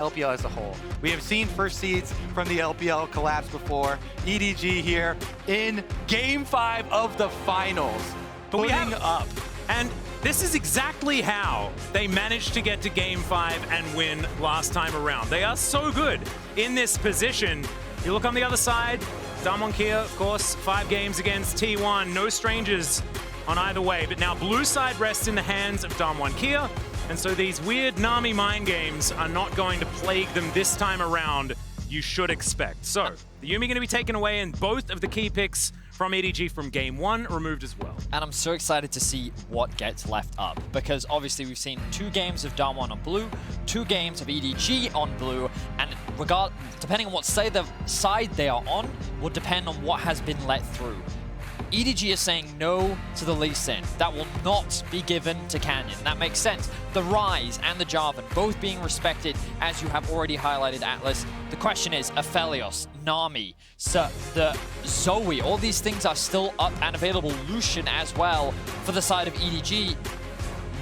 LPL as a whole. We have seen first seeds from the LPL collapse before. EDG here in Game 5 of the finals, putting up. And this is exactly how they managed to get to Game 5 and win last time around. They are so good in this position. You look on the other side, Damwon Kia, of course, 5 games against T1. No strangers on either way. But now blue side rests in the hands of Damwon Kia. And so these weird Nami mind games are not going to plague them this time around, you should expect. So, the Yuumi going to be taken away and both of the key picks from EDG from Game 1 removed as well. And I'm so excited to see what gets left up, because obviously we've seen 2 games of Damwon on blue, 2 games of EDG on blue, and depending on what side they are on, will depend on what has been let through. EDG is saying no to the Lee Sin. That will not be given to Canyon. That makes sense. The Ryze and the Jarvan both being respected, as you have already highlighted, Atlas. The question is, Aphelios, Nami, the Zoe, all these things are still up and available. Lucian as well for the side of EDG.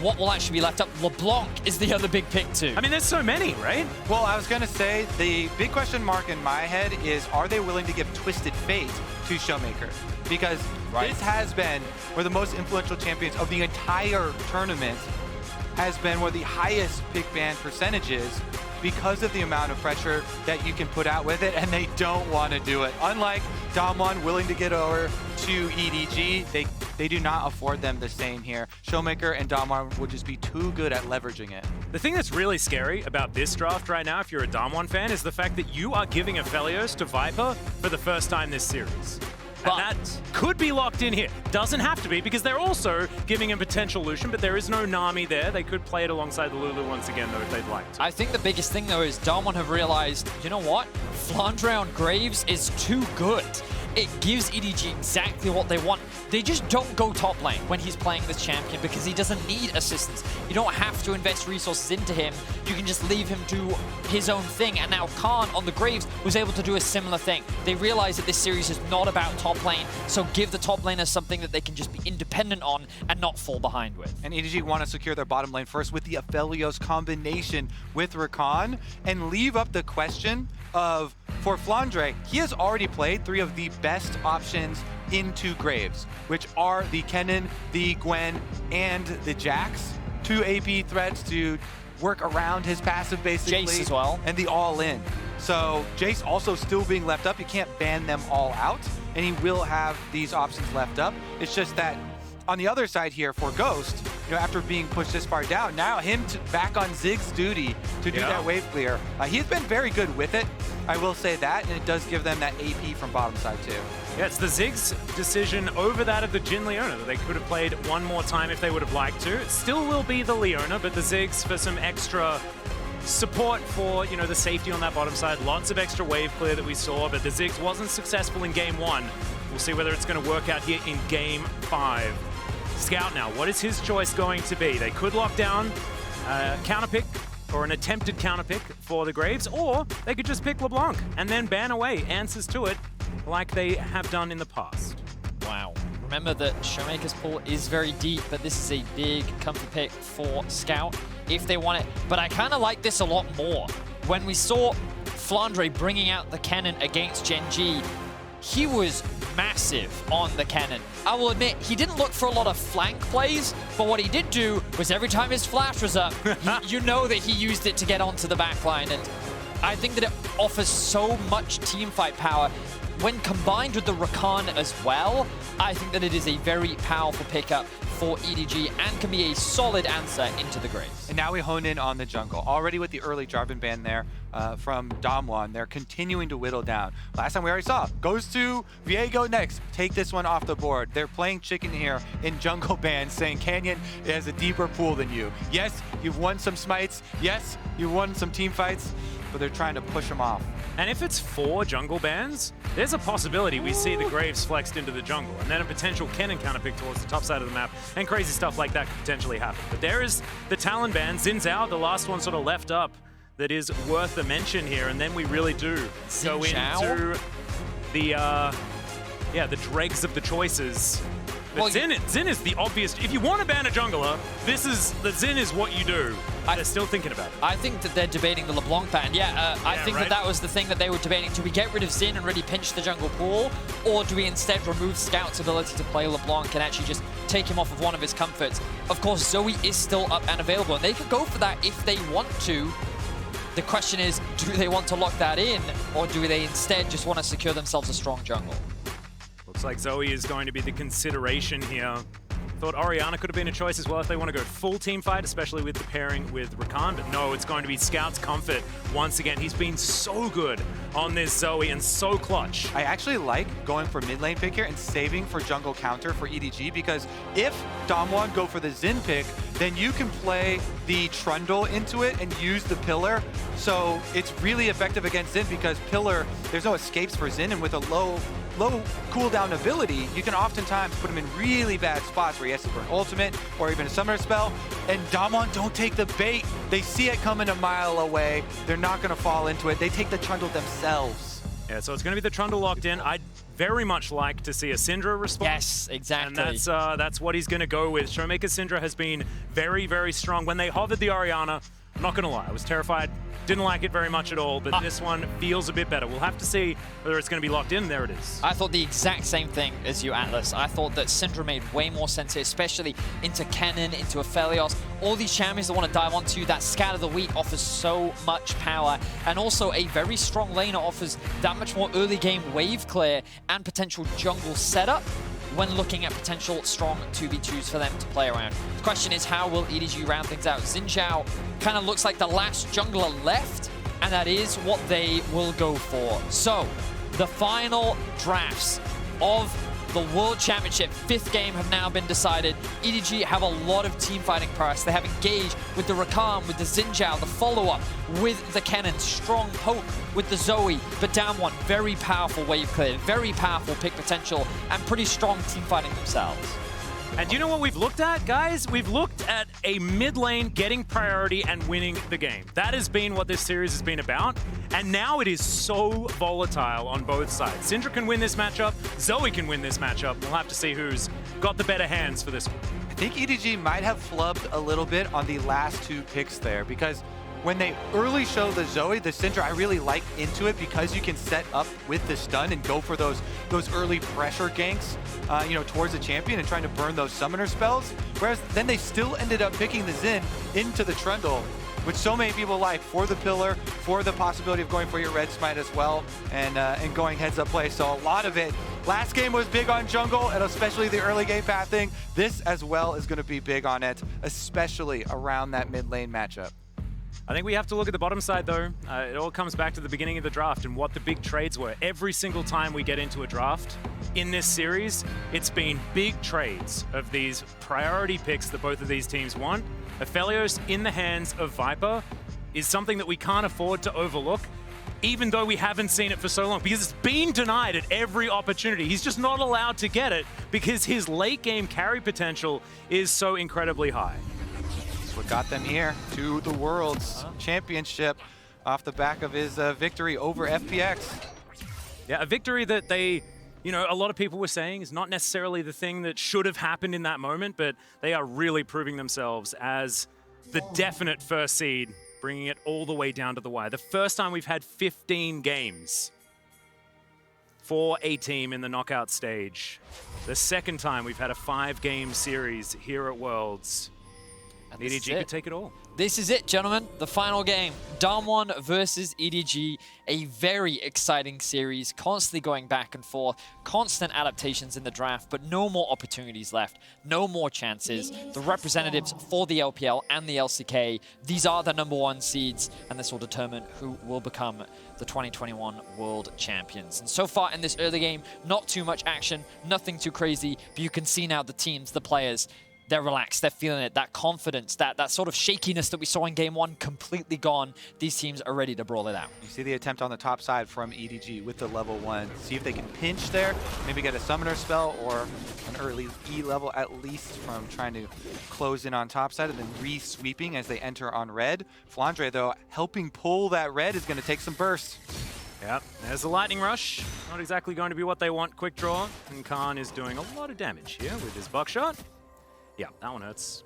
What will actually be left up? LeBlanc is the other big pick too. I mean, there's so many, right? Well, I was going to say, the big question mark in my head is, are they willing to give Twisted Fate to Showmaker? Because this has been one of the most influential champions of the entire tournament, has been one of the highest pick ban percentages because of the amount of pressure that you can put out with it, and they don't want to do it. Unlike Damwon willing to get over to EDG, they do not afford them the same here. Showmaker and Damwon would just be too good at leveraging it. The thing that's really scary about this draft right now, if you're a Damwon fan, is the fact that you are giving Aphelios to Viper for the first time this series. And that could be locked in here. Doesn't have to be, because they're also giving a potential Lucian, but there is no Nami there. They could play it alongside the Lulu once again, though, if they'd like to. I think the biggest thing, though, is Damwon have realized, you know what? Flandre on Graves is too good. It gives EDG exactly what they want. They just don't go top lane when he's playing this champion, because he doesn't need assistance. You don't have to invest resources into him. You can just leave him do his own thing. And now Khan on the Graves was able to do a similar thing. They realize that this series is not about top lane, so give the top laners something that they can just be independent on and not fall behind with. And EDG want to secure their bottom lane first with the Aphelios combination with Rakan, and leave up the question of, for Flandre, he has already played 3 of the best options into Graves, which are the Kennen, the Gwen, and the Jax. 2 AP threats to work around his passive, basically. Jace as well. And the all-in. So Jace also still being left up. You can't ban them all out, and he will have these options left up. It's just that on the other side here for Ghost, you know, after being pushed this far down, now him back on Zig's duty to do that wave clear. He's been very good with it, I will say that, and it does give them that AP from bottom side too. Yeah, it's the Ziggs decision over that of the Jhin Leona that they could have played one more time if they would have liked to. It still will be the Leona, but the Ziggs for some extra support for, you know, the safety on that bottom side. Lots of extra wave clear that we saw, but the Ziggs wasn't successful in Game 1. We'll see whether it's going to work out here in Game 5. Scout now, what is his choice going to be? They could lock down a counter pick, or an attempted counter pick for the Graves, or they could just pick LeBlanc and then ban away answers to it like they have done in the past. Wow. Remember that Showmaker's pool is very deep, but this is a big comfy pick for Scout if they want it. But I kind of like this a lot more. When we saw Flandre bringing out the Kennen against Gen G, he was massive on the Kennen. I will admit, he didn't look for a lot of flank plays, but what he did do was every time his flash was up, you know that he used it to get onto the backline, and I think that it offers so much teamfight power. When combined with the Rakan as well, I think that it is a very powerful pickup for EDG and can be a solid answer into the Graves. And now we hone in on the jungle. Already with the early Jarvan ban there from Damwon, they're continuing to whittle down. Last time we already saw, goes to Viego next. Take this one off the board. They're playing chicken here in jungle bans, saying Canyon has a deeper pool than you. Yes, you've won some smites. Yes, you've won some team fights, but they're trying to push them off. And if it's 4 jungle bans, there's a possibility we see the Graves flexed into the jungle, and then a potential Kennen counter pick towards the top side of the map, and crazy stuff like that could potentially happen. But there is the Talon ban. Xin Zhao, the last one sort of left up, that is worth a mention here, and then we really do go into the dregs of the choices But Xin is the obvious. If you want to ban a jungler, Xin is what you do. They're still thinking about it. I think that they're debating the LeBlanc ban. I think that was the thing that they were debating. Do we get rid of Xin and really pinch the jungle pool? Or do we instead remove Scout's ability to play LeBlanc and actually just take him off of one of his comforts? Of course, Zoe is still up and available, and they could go for that if they want to. The question is, do they want to lock that in, or do they instead just want to secure themselves a strong jungle? Looks like Zoe is going to be the consideration here. Thought Orianna could have been a choice as well if they want to go full team fight, especially with the pairing with Rakan, but no, it's going to be Scout's comfort. Once again, he's been so good on this Zoe and so clutch. I actually like going for mid lane pick here and saving for jungle counter for EDG, because if Damwon go for the Xin pick, then you can play the Trundle into it and use the Pillar. So it's really effective against Xin because Pillar, there's no escapes for Xin, and with a low cooldown ability, you can oftentimes put him in really bad spots where he has to burn ultimate or even a summoner spell. And Damwon don't take the bait. They see it coming a mile away. They're not going to fall into it. They take the Trundle themselves. Yeah, so it's going to be the Trundle locked in. I'd very much like to see a Syndra response. Yes, exactly. And that's what he's going to go with. Showmaker Syndra has been very, very strong. When they hovered the Orianna, I'm not going to lie, I was terrified. Didn't like it very much at all, but this one feels a bit better. We'll have to see whether it's going to be locked in. There it is. I thought the exact same thing as you, Atlas. I thought that Syndra made way more sense here, especially into Kennen, into Aphelios. All these champions that want to dive onto, that Scatter the Wheat offers so much power, and also a very strong laner offers that much more early game wave clear and potential jungle setup when looking at potential strong 2v2s for them to play around. The question is, how will EDG round things out? Xin Zhao kind of looks like the last jungler left, and that is what they will go for. So, the final drafts of the World Championship 5th game have now been decided. EDG have a lot of team fighting prowess. They have engaged with the Rakan, with the Xin Zhao, the follow-up with the Kennen, strong poke with the Zoe, but Damwon, very powerful wave clear, very powerful pick potential, and pretty strong team fighting themselves. And you know what we've looked at, guys? We've looked at a mid lane getting priority and winning the game. That has been what this series has been about. And now it is so volatile on both sides. Syndra can win this matchup. Zoe can win this matchup. We'll have to see who's got the better hands for this one. I think EDG might have flubbed a little bit on the last 2 picks there, because when they early show the Zoe, the Syndra, I really like into it because you can set up with the stun and go for those early pressure ganks, towards the champion and trying to burn those summoner spells. Whereas then they still ended up picking the Xin into the Trundle, which so many people like, for the Pillar, for the possibility of going for your red smite as well, and going heads up play. So a lot of it. Last game was big on jungle, and especially the early game pathing. This as well is going to be big on it, especially around that mid lane matchup. I think we have to look at the bottom side, though. It all comes back to the beginning of the draft and what the big trades were. Every single time we get into a draft in this series, it's been big trades of these priority picks that both of these teams want. Aphelios in the hands of Viper is something that we can't afford to overlook, even though we haven't seen it for so long, because it's been denied at every opportunity. He's just not allowed to get it because his late game carry potential is so incredibly high. What got them here to the World's Championship off the back of his victory over FPX. Yeah, a victory that they, a lot of people were saying is not necessarily the thing that should have happened in that moment, but they are really proving themselves as the definite first seed, bringing it all the way down to the wire. The first time we've had 15 games for a team in the knockout stage. The second time we've had a 5-game series here at Worlds. And EDG could take it all. This is it, gentlemen. The final game. Damwon versus EDG. A very exciting series, constantly going back and forth, constant adaptations in the draft, but no more opportunities left, no more chances. The representatives for the LPL and the LCK, these are the #1 seeds, and this will determine who will become the 2021 World Champions. And so far in this early game, not too much action, nothing too crazy, but you can see now the teams, the players, they're relaxed, they're feeling it, that confidence, that sort of shakiness that we saw in Game 1 completely gone. These teams are ready to brawl it out. You see the attempt on the top side from EDG with the level 1. See if they can pinch there, maybe get a summoner spell or an early E level at least from trying to close in on top side and then re-sweeping as they enter on red. Flandre, though, helping pull that red is going to take some burst. Yep, there's the lightning rush. Not exactly going to be what they want. Quick draw, and Khan is doing a lot of damage here with his buckshot. Yeah, that one hurts.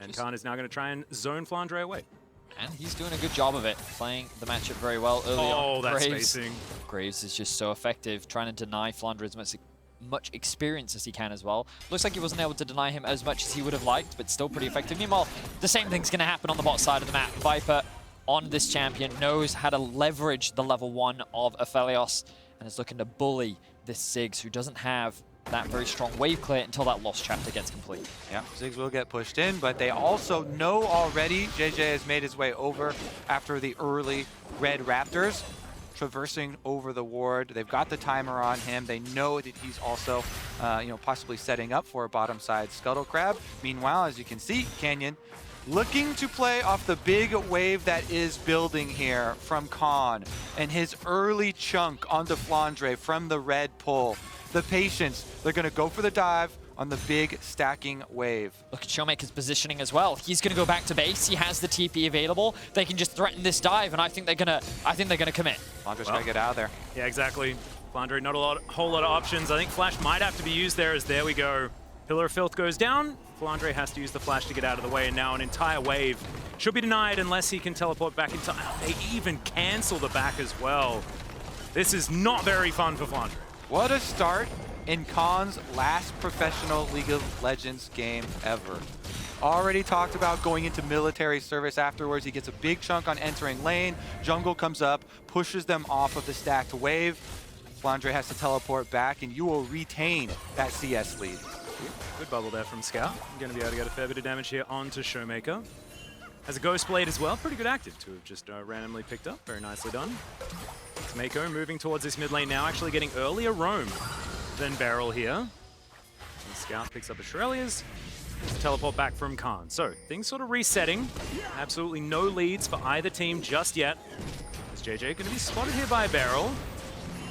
And Khan is now going to try and zone Flandre away. And he's doing a good job of it, playing the matchup very well early on. Oh, that's spacing. Graves is just so effective, trying to deny Flandre as much experience as he can as well. Looks like he wasn't able to deny him as much as he would have liked, but still pretty effective. Meanwhile, the same thing's going to happen on the bot side of the map. Viper on this champion knows how to leverage the level 1 of Aphelios and is looking to bully this Ziggs, who doesn't have that very strong wave clear until that lost chapter gets complete. Yeah, Ziggs will get pushed in, but they also know already JJ has made his way over after the early red Raptors, traversing over the ward. They've got the timer on him. They know that he's also, possibly setting up for a bottom side Scuttle Crab. Meanwhile, as you can see, Canyon looking to play off the big wave that is building here from Khan and his early chunk onto Flandre from the red pull. The patience, they're going to go for the dive on the big stacking wave. Look at Showmaker's positioning as well. He's going to go back to base. He has the TP available. They can just threaten this dive, and I think they're gonna commit. Flandre's got to get out of there. Yeah, exactly. Flandre, not a whole lot of options. I think Flash might have to be used there, as there we go. Pillar of Filth goes down. Flandre has to use the Flash to get out of the way, and now an entire wave should be denied unless he can teleport back in time. They even cancel the back as well. This is not very fun for Flandre. What a start in Khan's last professional League of Legends game ever. Already talked about going into military service afterwards. He gets a big chunk on entering lane. Jungle comes up, pushes them off of the stacked wave. Flandre has to teleport back, and you will retain that CS lead. Good bubble there from Scout. Going to be able to get a fair bit of damage here onto Showmaker. Has a Ghost Blade as well. Pretty good active to have just randomly picked up. Very nicely done. It's Mako moving towards this mid lane now, actually getting earlier roam than Beryl here. And Scout picks up Australia's. Teleport back from Khan. So things sort of resetting. Absolutely no leads for either team just yet. Is JJ going to be spotted here by Beryl?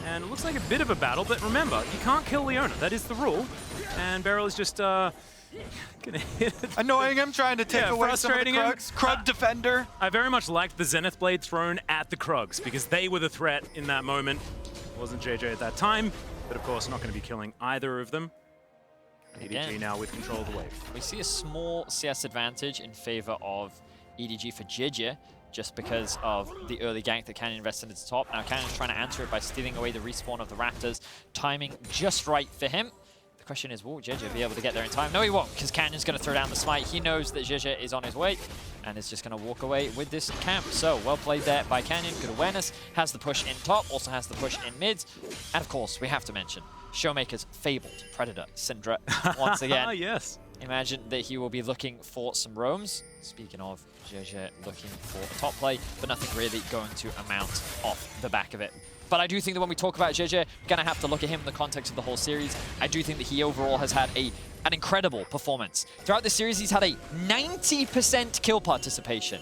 And it looks like a bit of a battle, but remember, you can't kill Leona. That is the rule. And Beryl is just gonna hit it. Annoying him, trying to take away some of the Krugs. Krug defender. I very much liked the Zenith Blade thrown at the Krugs because they were the threat in that moment. It wasn't JJ at that time, but of course not going to be killing either of them. EDG now with control of the wave. We see a small CS advantage in favor of EDG for JJ, just because of the early gank that Canyon invested into top. Now Canyon's trying to answer it by stealing away the respawn of the Raptors. Timing just right for him. The question is, will JJ be able to get there in time? No, he won't, because Canyon's going to throw down the smite. He knows that JJ is on his way and is just going to walk away with this camp. So, well played there by Canyon. Good awareness. Has the push in top, also has the push in mids. And of course, we have to mention Showmaker's fabled Predator, Syndra, once again. Yes. Imagine that he will be looking for some roams. Speaking of, JJ looking for a top play, but nothing really going to amount off the back of it. But I do think that when we talk about JJ, we're going to have to look at him in the context of the whole series. I do think that he overall has had an incredible performance. Throughout the series, he's had a 90% kill participation.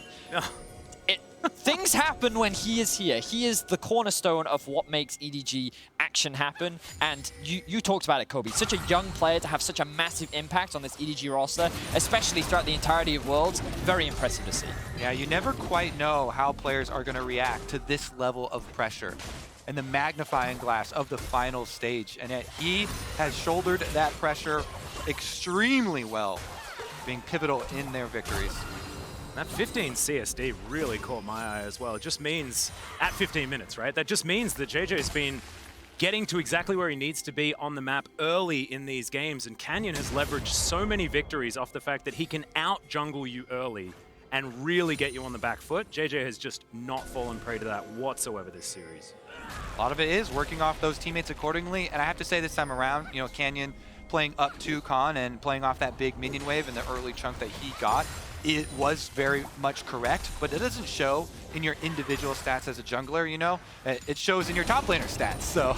Things happen when he is here. He is the cornerstone of what makes EDG action happen. And you talked about it, Kobe. Such a young player to have such a massive impact on this EDG roster, especially throughout the entirety of Worlds. Very impressive to see. Yeah, you never quite know how players are going to react to this level of pressure and the magnifying glass of the final stage. And yet he has shouldered that pressure extremely well, being pivotal in their victories. That 15 CSD really caught my eye as well. It just means, at 15 minutes, right? That just means that JJ's been getting to exactly where he needs to be on the map early in these games, and Canyon has leveraged so many victories off the fact that he can out-jungle you early and really get you on the back foot. JJ has just not fallen prey to that whatsoever this series. A lot of it is working off those teammates accordingly, and I have to say this time around, Canyon playing up to Khan and playing off that big minion wave in the early chunk that he got, it was very much correct, but it doesn't show in your individual stats as a jungler, It shows in your top laner stats, so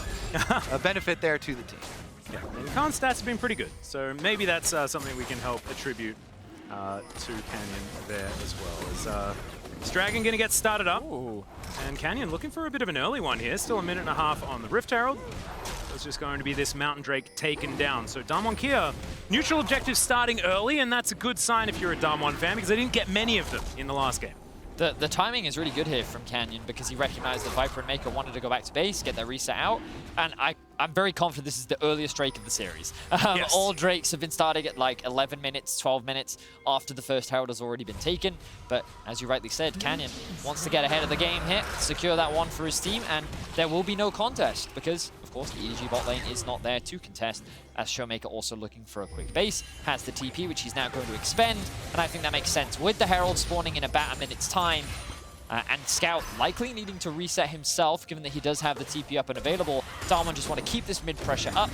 a benefit there to the team. Yeah, and Khan's stats have been pretty good, so maybe that's something we can help attribute to Canyon there as well. Is Dragon going to get started up? Ooh. And Canyon looking for a bit of an early one here, still a minute and a half on the Rift Herald. It's just going to be this Mountain Drake taken down. So Damwon Kia, neutral objective starting early, and that's a good sign if you're a Damwon fan, because they didn't get many of them in the last game. The timing is really good here from Canyon because he recognized that Viper and Maker wanted to go back to base, get their reset out, and I'm very confident this is the earliest Drake of the series. Yes. All Drakes have been starting at like 11 minutes, 12 minutes after the first Herald has already been taken, but as you rightly said, Canyon wants to get ahead of the game here, secure that one for his team, and there will be no contest because, of course, the EDG bot lane is not there to contest, as Showmaker also looking for a quick base, has the TP, which he's now going to expend, and I think that makes sense. With the Herald spawning in about a minute's time, and Scout likely needing to reset himself, given that he does have the TP up and available, Darwin just want to keep this mid pressure up,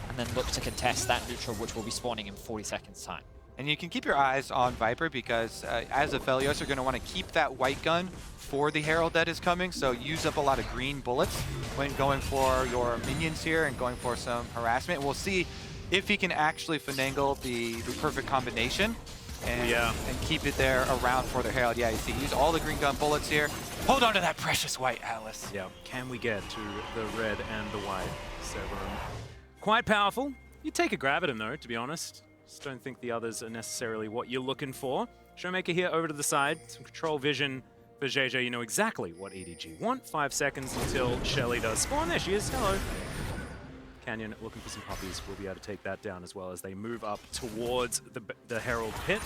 and then look to contest that neutral, which will be spawning in 40 seconds time. And you can keep your eyes on Viper because as a Felios, you're going to want to keep that white gun for the Herald that is coming, so use up a lot of green bullets when going for your minions here and going for some harassment. We'll see if he can actually finagle the perfect combination and keep it there around for the Herald. Yeah, you see, use all the green gun bullets here. Hold on to that precious white, Atlas. Yeah, can we get to the red and the white? Severin. Quite powerful. You take a grab at him though, to be honest. Just don't think the others are necessarily what you're looking for. Showmaker here over to the side. Some control vision for JJ. You know exactly what EDG want. 5 seconds until Shelly does spawn. There she is. Hello. Canyon looking for some puppies. We'll be able to take that down as well as they move up towards the Herald pit.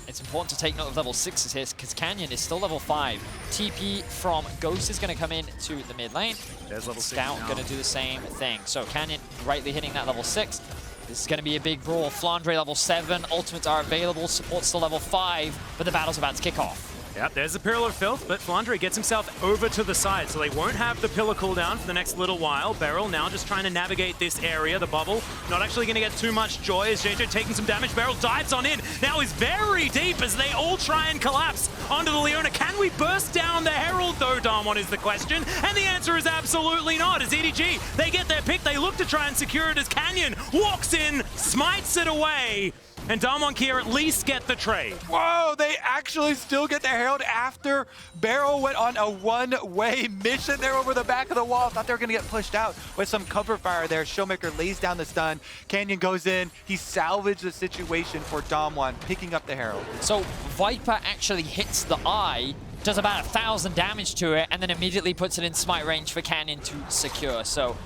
It's important to take note of level 6s here because Canyon is still level 5. TP from Ghost is going to come in to the mid lane. There's level 6 Scout going to do the same thing. So Canyon rightly hitting that level 6. This is going to be a big brawl. Flandre level 7, ultimates are available, support's still level 5, but the battle's about to kick off. Yep, there's the Pillar of Filth, but Flandre gets himself over to the side, so they won't have the pillar cooldown for the next little while. Beryl now just trying to navigate this area, the bubble. Not actually going to get too much joy as JJ taking some damage. Beryl dives on in. Now is very deep as they all try and collapse onto the Leona. Can we burst down the Herald though, Darmon, is the question. And the answer is absolutely not. As EDG, they get their pick. They look to try and secure it as Canyon walks in, smites it away. And Darmon here at least get the trade. Whoa, they actually still get the Herald after Barrow went on a one-way mission there over the back of the wall. Thought they were going to get pushed out with some cover fire there. Showmaker lays down the stun. Canyon goes in. He salvaged the situation for Damwon, picking up the Herald. So Viper actually hits the eye, does about 1,000 damage to it, and then immediately puts it in smite range for Canyon to secure. So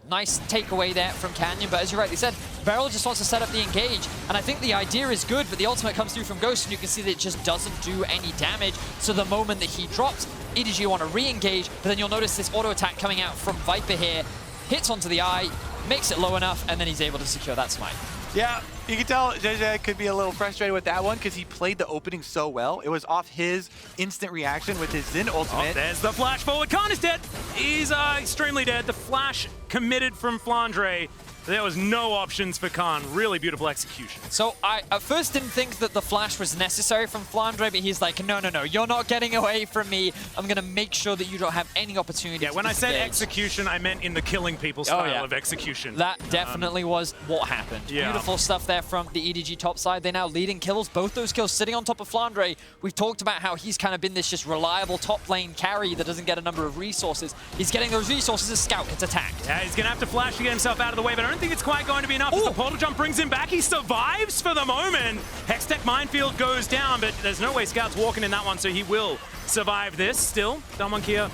nice takeaway there from Canyon, but as you rightly said, Beryl just wants to set up the engage, and I think the idea is good, but the ultimate comes through from Ghost, and you can see that it just doesn't do any damage. So the moment that he drops, EDG want to re-engage, but then you'll notice this auto attack coming out from Viper here, hits onto the eye, makes it low enough, and then he's able to secure that smite. Yeah, you can tell JJ could be a little frustrated with that one because he played the opening so well. It was off his instant reaction with his Xin ultimate. Oh, there's the flash forward. Khan is dead. He's extremely dead. The flash committed from Flandre. There was no options for Khan. Really beautiful execution. So I at first didn't think that the flash was necessary from Flandre, but he's like, no, you're not getting away from me. I'm going to make sure that you don't have any opportunity Yeah, when I said execution, I meant in the killing people style of execution. That definitely was what happened. Yeah. Beautiful stuff there from the EDG top side. They're now leading kills. Both those kills sitting on top of Flandre. We've talked about how he's kind of been this just reliable top lane carry that doesn't get a number of resources. He's getting those resources as Scout gets attacked. Yeah, he's going to have to flash to get himself out of the way, but I don't think it's quite going to be enough. As the portal jump brings him back, he survives for the moment. Hextech Minefield goes down, but there's no way Scout's walking in that one, so he will survive this still. Damwon here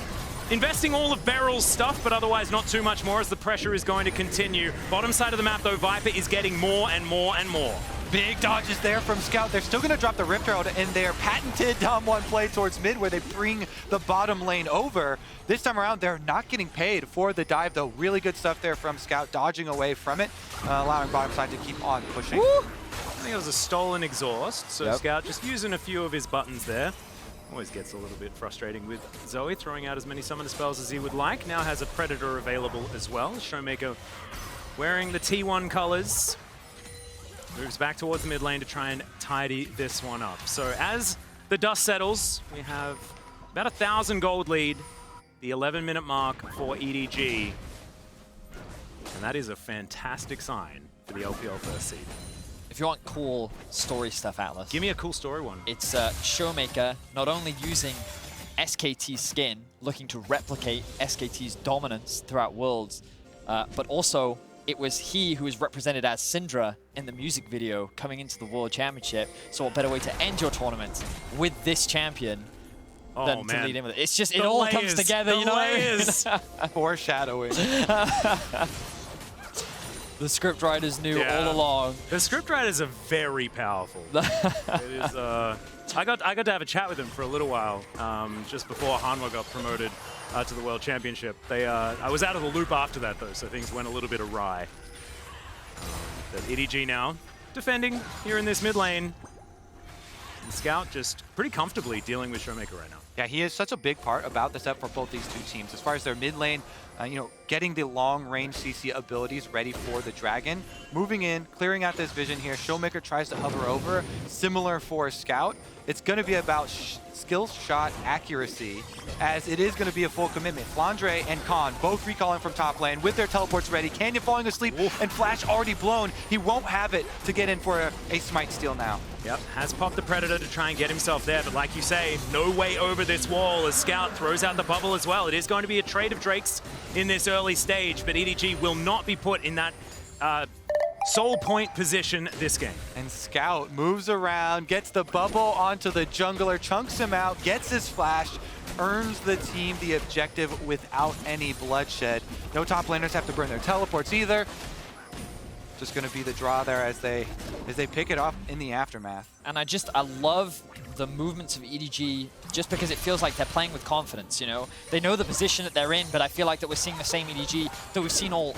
investing all of Beryl's stuff, but otherwise not too much more as the pressure is going to continue. Bottom side of the map, though, Viper is getting more and more and more. Big dodges there from Scout. They're still going to drop the Rift Herald in their patented Damwon play towards mid where they bring the bottom lane over. This time around, they're not getting paid for the dive, though. Really good stuff there from Scout, dodging away from it, allowing bottom side to keep on pushing. Woo! I think it was a stolen exhaust, so Scout just using a few of his buttons there. Always gets a little bit frustrating with Zoe, throwing out as many summoner spells as he would like. Now has a Predator available as well. Showmaker wearing the T1 colors. Moves back towards the mid lane to try and tidy this one up. So as the dust settles, we have about 1,000 gold lead, the 11-minute mark for EDG. And that is a fantastic sign for the LPL first seed. If you want cool story stuff, Atlas, Give me a cool story one. it's Showmaker not only using SKT's skin, looking to replicate SKT's dominance throughout Worlds, but also it was he who was represented as Syndra in the music video coming into the World Championship. So what better way to end your tournament with this champion than to lead in with it. It's just, it all comes together, you know? Foreshadowing. The scriptwriters knew all along. The scriptwriters are very powerful. It is, I got to have a chat with them for a little while, just before Hanwha got promoted to the World Championship. I was out of the loop after that, though, so things went a little bit awry. But EDG now defending here in this mid lane. And Scout just pretty comfortably dealing with Showmaker right now. Yeah, he is such a big part about the set for both these two teams. As far as their mid lane, you know, getting the long-range CC abilities ready for the Dragon. Moving in, clearing out this vision here. Showmaker tries to hover over. Similar for Scout. It's going to be about skill shot accuracy, as it is going to be a full commitment. Flandre and Khan both recalling from top lane with their teleports ready. Canyon falling asleep and Flash already blown. He won't have it to get in for a smite steal now. Yep, has popped the Predator to try and get himself there, but like you say, no way over this wall as Scout throws out the bubble as well. It is going to be a trade of Drakes in this early stage, but EDG will not be put in that soul point position this game. And Scout moves around, gets the bubble onto the jungler, chunks him out, gets his flash, earns the team the objective without any bloodshed. No top laners have to burn their teleports either. Just going to be the draw there as they pick it up in the aftermath. And I love the movements of EDG just because it feels like they're playing with confidence, you know? They know the position that they're in, but I feel like that we're seeing the same EDG that we've seen all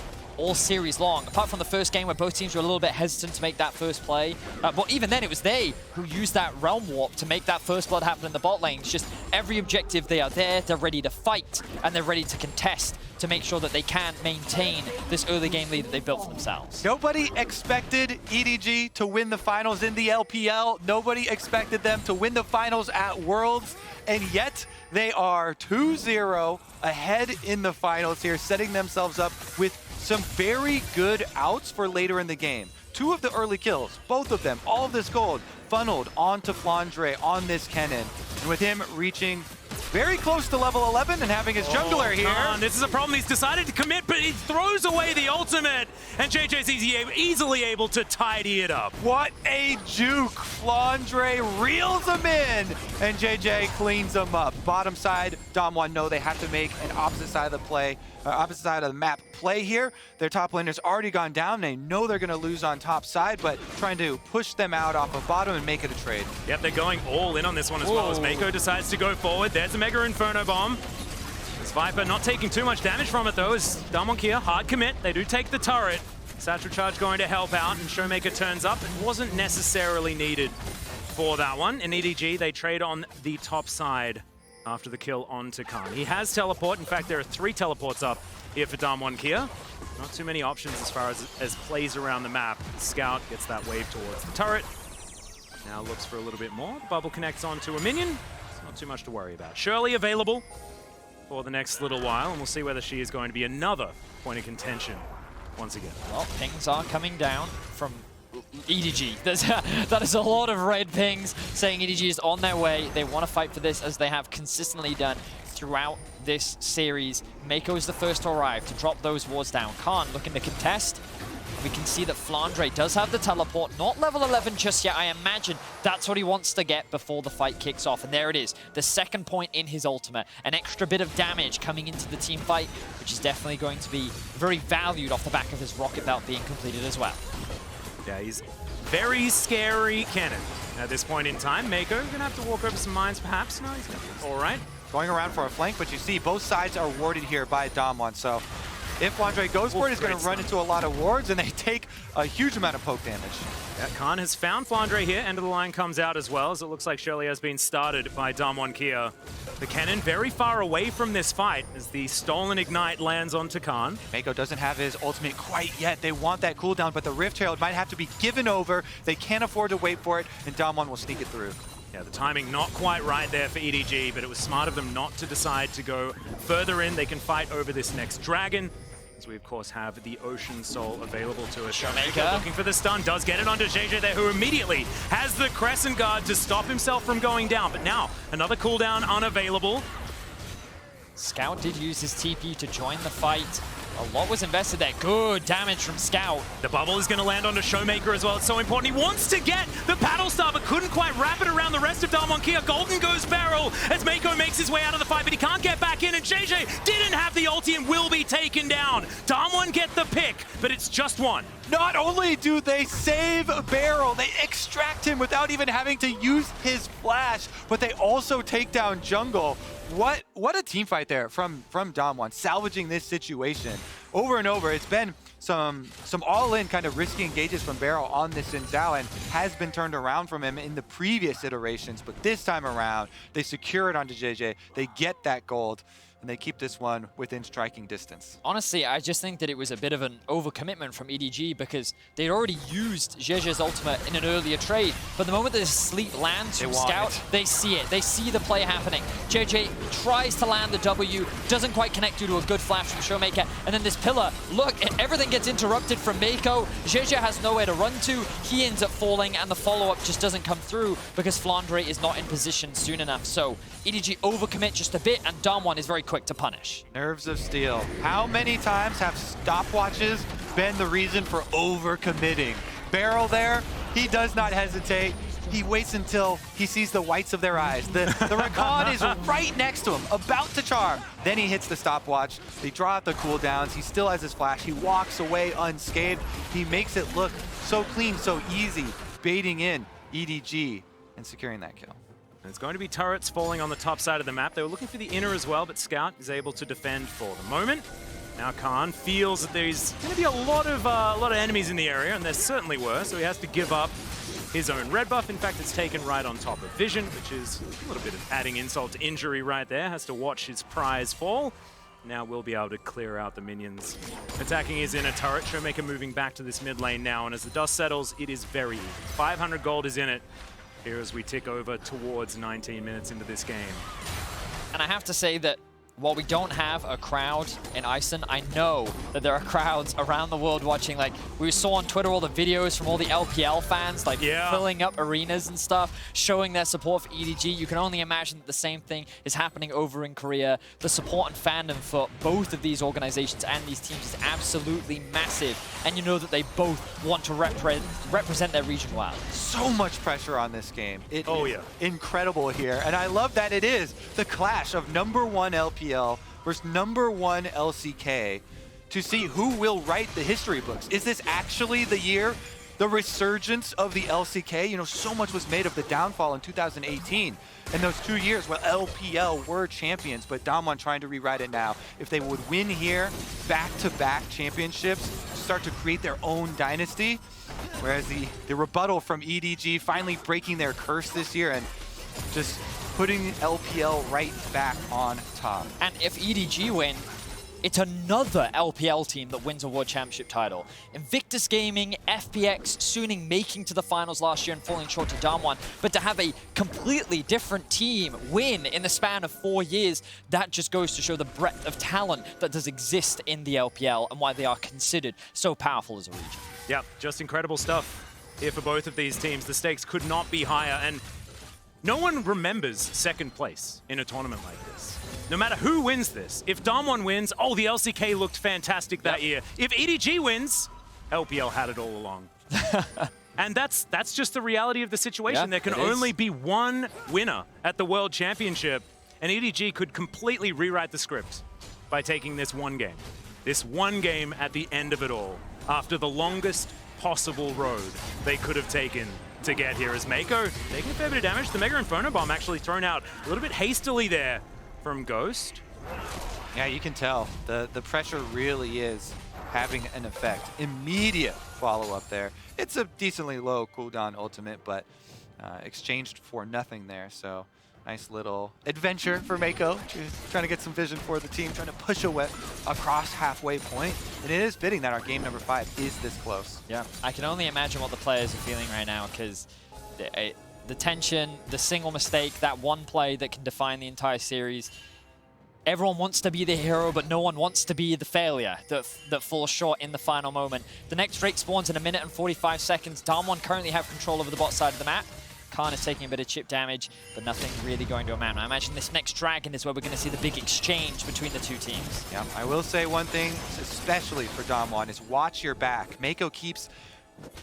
series long, apart from the first game where both teams were a little bit hesitant to make that first play. But even then, it was they who used that Realm Warp to make that first blood happen in the bot lane. It's just every objective, they are there, they're ready to fight, and they're ready to contest to make sure that they can maintain this early game lead that they built for themselves. Nobody expected EDG to win the finals in the LPL. Nobody expected them to win the finals at Worlds, and yet they are 2-0 ahead in the finals here, setting themselves up with some very good outs for later in the game. 2 of the early kills, both of them, all of this gold funneled onto Flandre on this Kennen. And with him reaching very close to level 11 and having his jungler here. This is a problem. He's decided to commit, but he throws away the ultimate, and JJ's easily able to tidy it up. What a juke. Flandre reels him in, and JJ cleans him up. Bottom side, Damwon know they have to make an opposite side of the map play here. Their top laner's already gone down. They know they're going to lose on top side, but trying to push them out off of bottom and make it a trade. Yep, they're going all in on this one as well as Mako decides to go forward. There's a Mega Inferno Bomb. This Viper not taking too much damage from it though, as Damwon here, hard commit. They do take the turret. Satchel Charge going to help out, and Showmaker turns up. It wasn't necessarily needed for that one. In EDG, they trade on the top side after the kill onto Khan. He has teleport. In fact, there are 3 teleports up here for Damwon Kia. Not too many options as far as plays around the map. Scout gets that wave towards the turret. Now looks for a little bit more. The bubble connects onto a minion. It's not too much to worry about. Shirley available for the next little while, and we'll see whether she is going to be another point of contention once again. Well, pings are coming down from EDG. That is a lot of red pings saying EDG is on their way. They want to fight for this, as they have consistently done throughout this series. Mako is the first to arrive to drop those wards down. Khan looking to contest. We can see that Flandre does have the teleport, not level 11 just yet. I imagine that's what he wants to get before the fight kicks off. And there it is, the second point in his ultimate. An extra bit of damage coming into the team fight, which is definitely going to be very valued off the back of his rocket belt being completed as well. Yeah, he's very scary cannon at this point in time. Mako gonna have to walk over some mines perhaps. No, he's all right. Going around for a flank, but you see both sides are warded here by Damwon. So if Flandre goes for it, he's going to run into a lot of wards, and they take a huge amount of poke damage. Yeah, Khan has found Flandre here. End of the line comes out as well, as it looks like Shirley has been started by Damwon Kia. The cannon very far away from this fight as the stolen ignite lands onto Khan. Mako doesn't have his ultimate quite yet. They want that cooldown, but the Rift Herald might have to be given over. They can't afford to wait for it, and Damwon will sneak it through. Yeah, the timing not quite right there for EDG, but it was smart of them not to decide to go further in. They can fight over this next dragon. As we, of course, have the Ocean Soul available to us. Showmaker looking for the stun, does get it onto JJ there, who immediately has the Crescent Guard to stop himself from going down. But now, another cooldown unavailable. Scout did use his TP to join the fight. A lot was invested there. Good damage from Scout. The bubble is going to land onto Showmaker as well. It's so important. He wants to get the paddle star, but couldn't quite wrap it around the rest of Damwon Kia. Golden goes barrel as Mako makes his way out of the fight, but he can't get back in, and JJ didn't have the ulti and will be taken down. Damwon get the pick, but it's just one. Not only do they save Barrel, they extract him without even having to use his flash, but they also take down Jungle. What a team fight there from Damwon, salvaging this situation over and over. It's been some all-in kind of risky engages from Barrel on this Xin Zhao and has been turned around from him in the previous iterations, but this time around, they secure it onto JJ, they get that gold, and they keep this one within striking distance. Honestly, I just think that it was a bit of an overcommitment from EDG because they'd already used JJ's ultimate in an earlier trade, but the moment the sleep lands from Scout, they see it. They see the play happening. JJ tries to land the W, doesn't quite connect due to a good flash from Showmaker, and then this pillar, look, everything gets interrupted from Mako. JJ has nowhere to run to. He ends up falling, and the follow-up just doesn't come through because Flandre is not in position soon enough. So EDG overcommit just a bit, and Damwon is very quick to punish. Nerves of steel. How many times have stopwatches been the reason for overcommitting? Barrel there, he does not hesitate. He waits until he sees the whites of their eyes. The Rakan is right next to him, about to charm. Then he hits the stopwatch. They draw out the cooldowns. He still has his flash. He walks away unscathed. He makes it look so clean, so easy, baiting in EDG and securing that kill. There's going to be turrets falling on the top side of the map. They were looking for the inner as well, but Scout is able to defend for the moment. Now Khan feels that there's going to be a lot of enemies in the area, and there certainly were, so he has to give up his own red buff. In fact, it's taken right on top of Vision, which is a little bit of adding insult to injury right there. Has to watch his prize fall. Now we'll be able to clear out the minions. Attacking his inner turret. Showmaker moving back to this mid lane now, and as the dust settles, it is very easy. 500 gold is in it here as we tick over towards 19 minutes into this game. And I have to say that while we don't have a crowd in Iceland, I know that there are crowds around the world watching. Like, we saw on Twitter all the videos from all the LPL fans, like filling up arenas and stuff, showing their support for EDG. You can only imagine that the same thing is happening over in Korea. The support and fandom for both of these organizations and these teams is absolutely massive. And you know that they both want to represent their region well. So much pressure on this game. It is incredible here. And I love that it is the clash of #1 LPL versus #1 LCK to see who will write the history books. Is this actually the year, the resurgence of the LCK? You know, so much was made of the downfall in 2018 and those 2 years where LPL were champions, but Damwon trying to rewrite it now. If they would win here, back-to-back championships, start to create their own dynasty, whereas the rebuttal from EDG finally breaking their curse this year and just putting LPL right back on top. And if EDG win, it's another LPL team that wins a World Championship title. Invictus Gaming, FPX, Suning making to the finals last year and falling short to Damwon, but to have a completely different team win in the span of 4 years, that just goes to show the breadth of talent that does exist in the LPL and why they are considered so powerful as a region. Yeah, just incredible stuff here for both of these teams. The stakes could not be higher, and no one remembers second place in a tournament like this. No matter who wins this, if Damwon wins, oh, the LCK looked fantastic that year. If EDG wins, LPL had it all along. And that's just the reality of the situation. There can only be one winner at the World Championship, and EDG could completely rewrite the script by taking this one game. This one game at the end of it all, after the longest possible road they could have taken to get here, as Mako taking a fair bit of damage. The Mega Inferno Bomb actually thrown out a little bit hastily there from Ghost. Yeah, you can tell. The pressure really is having an effect. Immediate follow-up there. It's a decently low cooldown ultimate, but exchanged for nothing there, so nice little adventure for Mako, trying to get some vision for the team, trying to push away across halfway point. And it is fitting that our game number 5 is this close. Yeah, I can only imagine what the players are feeling right now, because the tension, the single mistake, that one play that can define the entire series. Everyone wants to be the hero, but no one wants to be the failure that falls short in the final moment. The next Drake spawns in 1 minute and 45 seconds. Damwon currently have control over the bot side of the map. Khan is taking a bit of chip damage, but nothing really going to amount. I imagine this next Dragon is where we're going to see the big exchange between the two teams. Yeah, I will say one thing, especially for Damwon, is watch your back. Mako keeps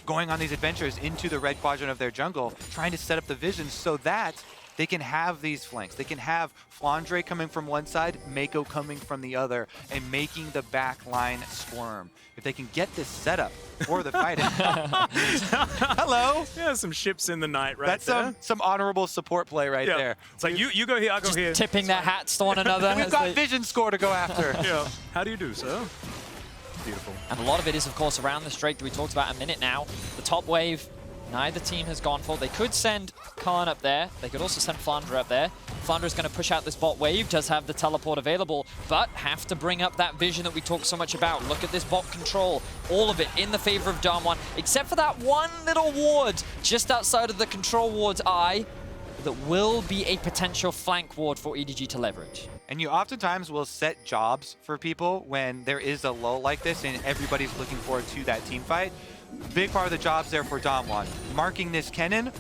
going on these adventures into the red quadrant of their jungle, trying to set up the vision so that they can have these flanks. They can have Flandre coming from one side, Mako coming from the other, and making the back line squirm. If they can get this setup for the fighting. Hello. Yeah, some ships in the night right That's there. some honorable support play right there. It's like, you go here, I go Just here. tipping their hats to one another. We've got vision score to go after. Yeah. How do you do, sir? Beautiful. And a lot of it is, of course, around this Drake that we talked about a minute now. The top wave, neither team has gone for. They could send Khan up there. They could also send Flandre up there. Flandre is going to push out this bot wave, does have the teleport available, but have to bring up that vision that we talked so much about. Look at this bot control. All of it in the favor of Damwon, except for that one little ward just outside of the control ward's eye that will be a potential flank ward for EDG to leverage. And you oftentimes will set jobs for people when there is a lull like this and everybody's looking forward to that team fight. Big part of the jobs there for Damwon. Marking this Kennen,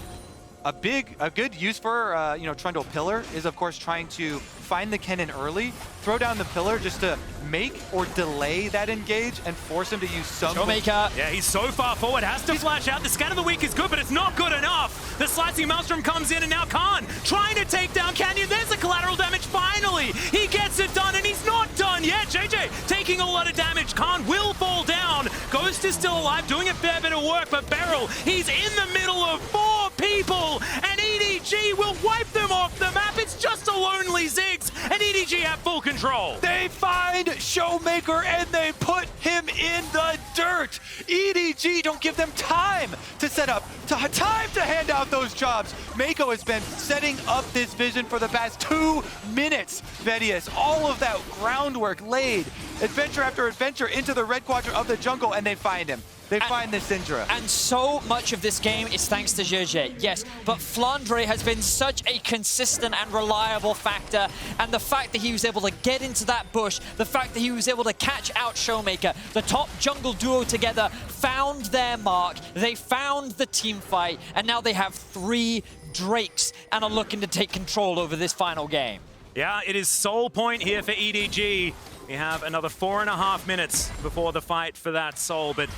a good use for Trundle Pillar is of course trying to find the Kennen early, throw down the pillar just to make or delay that engage and force him to use some... Showmaker. Yeah, he's so far forward, has to flash out. The scan of the week is good, but it's not good enough. The slicing Maelstrom comes in, and now Khan trying to take down Canyon. There's the collateral damage, finally. He gets it done, and he's not done yet. JJ taking a lot of damage. Khan will fall down. Ghost is still alive, doing a fair bit of work, but Beryl, he's in the middle of 4 people, and EDG will wipe them off the map. It's just a lonely Ziggs, and EDG have full control. They find Showmaker and they put him in the dirt. EDG don't give them time to set up, time to hand out those jobs. Mako has been setting up this vision for the past 2 minutes. Vedius, all of that groundwork laid, adventure after adventure into the red quadrant of the jungle, and they find him. They find the Syndra. And so much of this game is thanks to GG, yes. But Flandre has been such a consistent and reliable factor. And the fact that he was able to get into that bush, the fact that he was able to catch out Showmaker, the top jungle duo together found their mark. They found the team fight. And now they have 3 Drakes and are looking to take control over this final game. Yeah, it is soul point here for EDG. We have another 4.5 minutes before the fight for that soul, but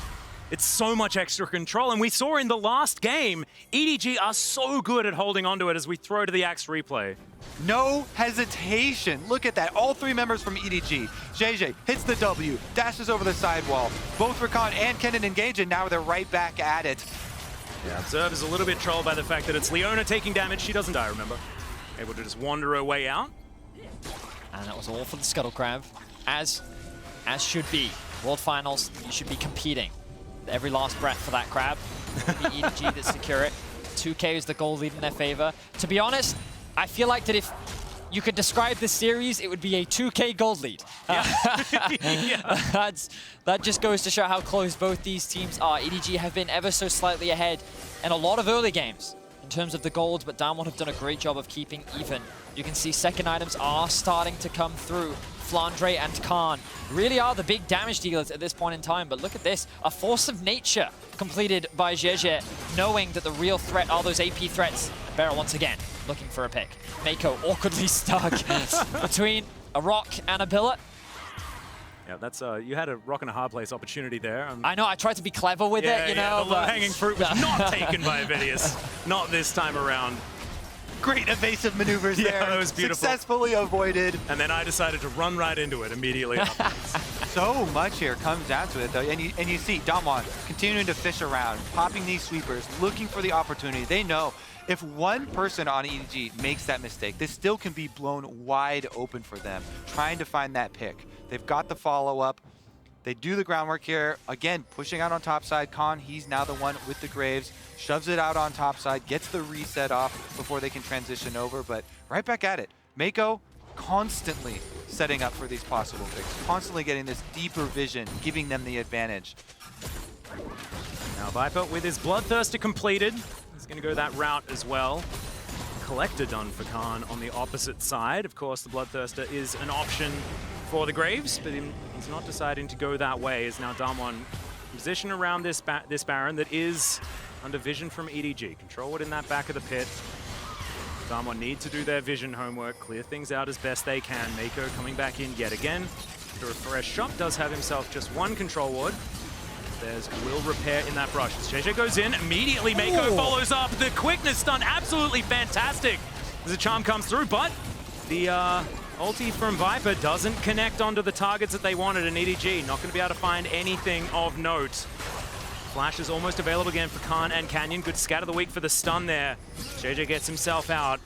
it's so much extra control, and we saw in the last game, EDG are so good at holding onto it as we throw to the Axe replay. No hesitation. Look at that. All 3 members from EDG. JJ hits the W, dashes over the sidewall. Both Rakan and Kennen engage, and now they're right back at it. Yeah, Observe is a little bit trolled by the fact that it's Leona taking damage. She doesn't die, remember? Able to just wander her way out. And that was all for the Scuttle Crab, as should be. World Finals, you should be competing. Every last breath for that crab. The EDG that secure it. 2K is the goal lead in their favor. To be honest, I feel like that if you could describe this series, it would be a 2K gold lead. Yeah. That just goes to show how close both these teams are. EDG have been ever so slightly ahead in a lot of early games in terms of the gold, but Damwon have done a great job of keeping even. You can see second items are starting to come through. Flandre and Khan really are the big damage dealers at this point in time, but look at this, a Force of Nature completed by Jeje, knowing that the real threat are those AP threats. And Beryl once again looking for a pick. Mako awkwardly stuck between a rock and a pillar. Yeah, that's you had a rock and a hard place opportunity there. I know, I tried to be clever with it, you know. The low-hanging fruit was not taken by Vedius. Not this time around. Great evasive maneuvers there. Yeah, that was beautiful. Successfully avoided. And then I decided to run right into it immediately afterwards. So much here comes down to it, though. And you see Damwon continuing to fish around, popping these sweepers, looking for the opportunity. They know if one person on EDG makes that mistake, this still can be blown wide open for them, trying to find that pick. They've got the follow-up. They do the groundwork here. Again, pushing out on top side. Khan, he's now the one with the Graves. Shoves it out on top side, gets the reset off before they can transition over, but right back at it. Mako constantly setting up for these possible picks, constantly getting this deeper vision, giving them the advantage. Now Viper with his Bloodthirster completed. He's going to go that route as well. Collector done for Khan on the opposite side. Of course, the Bloodthirster is an option for the Graves, but he's not deciding to go that way. Is now Damwon position around this Baron that is under vision from EDG. Control it in that back of the pit. Damwon need to do their vision homework, clear things out as best they can. Mako coming back in yet again. To a fresh shot, does have himself just one control ward. There's will repair in that brush. JJ goes in, immediately Mako follows up. The quickness stun, absolutely fantastic. As the charm comes through, but the ulti from Viper doesn't connect onto the targets that they wanted, and EDG not going to be able to find anything of note. Flash is almost available again for Khan and Canyon. Good scat of the week for the stun there. JJ gets himself out.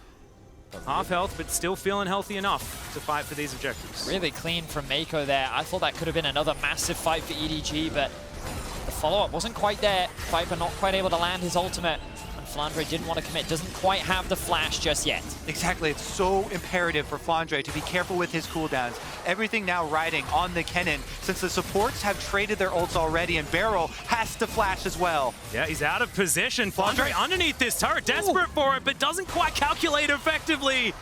Half health, but still feeling healthy enough to fight for these objectives. Really clean from Mako there. I thought that could have been another massive fight for EDG, but the follow-up wasn't quite there. Viper not quite able to land his ultimate. And Flandre didn't want to commit. Doesn't quite have the flash just yet. Exactly. It's so imperative for Flandre to be careful with his cooldowns. Everything now riding on the Kennen, since the supports have traded their ults already, and Beryl has to flash as well. Yeah, he's out of position. Flandre underneath this turret, desperate for it, but doesn't quite calculate effectively.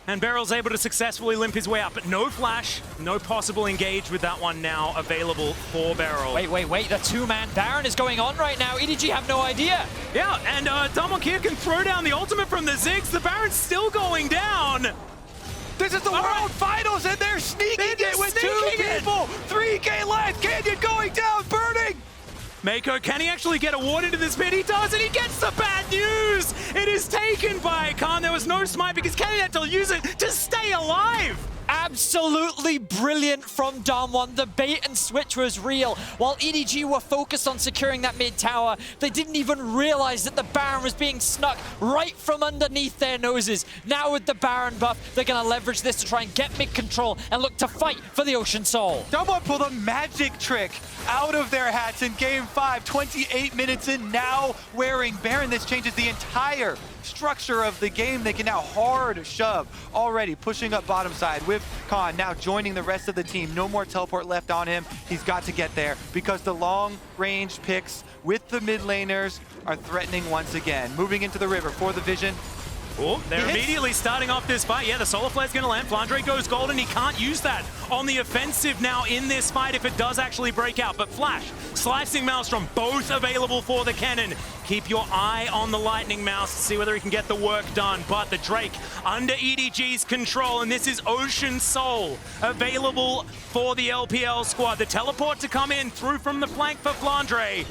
And Beryl's able to successfully limp his way out, but no flash, no possible engage with that one now available for Beryl. Wait, the two-man Baron is going on right now. EDG have no idea. Yeah, and Damwon here can throw down the ultimate from the Ziggs. The Baron's still going down. This is the World Finals, and they're sneaking it with two people. 3K left, Canyon going down, burning. Mako, can he actually get a ward into this pit? He does, and he gets the bad news! It is taken by Khan. There was no smite because Canyon had to use it to stay alive! Absolutely brilliant from Damwon. The bait and switch was real. While EDG were focused on securing that mid tower, they didn't even realize that the Baron was being snuck right from underneath their noses. Now with the Baron buff, they're going to leverage this to try and get mid control and look to fight for the Ocean Soul. Damwon pulled a magic trick out of their hats in Game 5, 28 minutes in, now wearing Baron. This changes the entire structure of the game. They can now hard shove, already pushing up bottom side with Khan now joining the rest of the team. No more teleport left on him. He's got to get there because the long range picks with the mid laners are threatening once again. Moving into the river for the vision. Oh, they're immediately starting off this fight. Yeah, the Solar Flare's going to land. Flandre goes golden. He can't use that on the offensive now in this fight if it does actually break out. But Flash, Slicing Maelstrom, both available for the Kennen. Keep your eye on the Lightning Mouse to see whether he can get the work done. But the Drake under EDG's control, and this is Ocean Soul available for the LPL squad. The teleport to come in through from the flank for Flandre.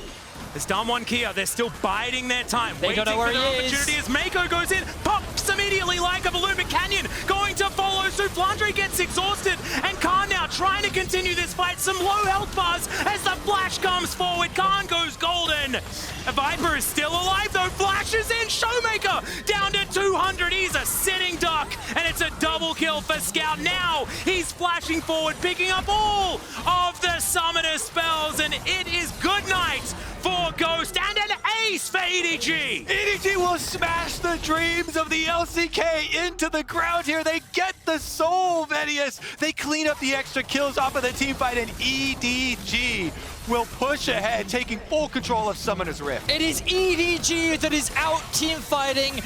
There's Damwon Kia, they're still biding their time, waiting for their opportunity as Mako goes in, pops immediately like a balloon, but Canyon going to follow suit. Flandre gets exhausted, and Khan now trying to continue this fight. Some low health bars as the flash comes forward. Khan goes golden. Viper is still alive though, flashes in, Showmaker down to 200. He's a sitting duck, and it's a double kill for Scout. Now he's flashing forward, picking up all of the summoner spells, and it is good night for Ghost and an ace for EDG. EDG will smash the dreams of the LCK into the ground here. They get the soul, Venius. They clean up the extra kills off of the team fight, and EDG will push ahead, taking full control of Summoner's Rift. It is EDG that is out team fighting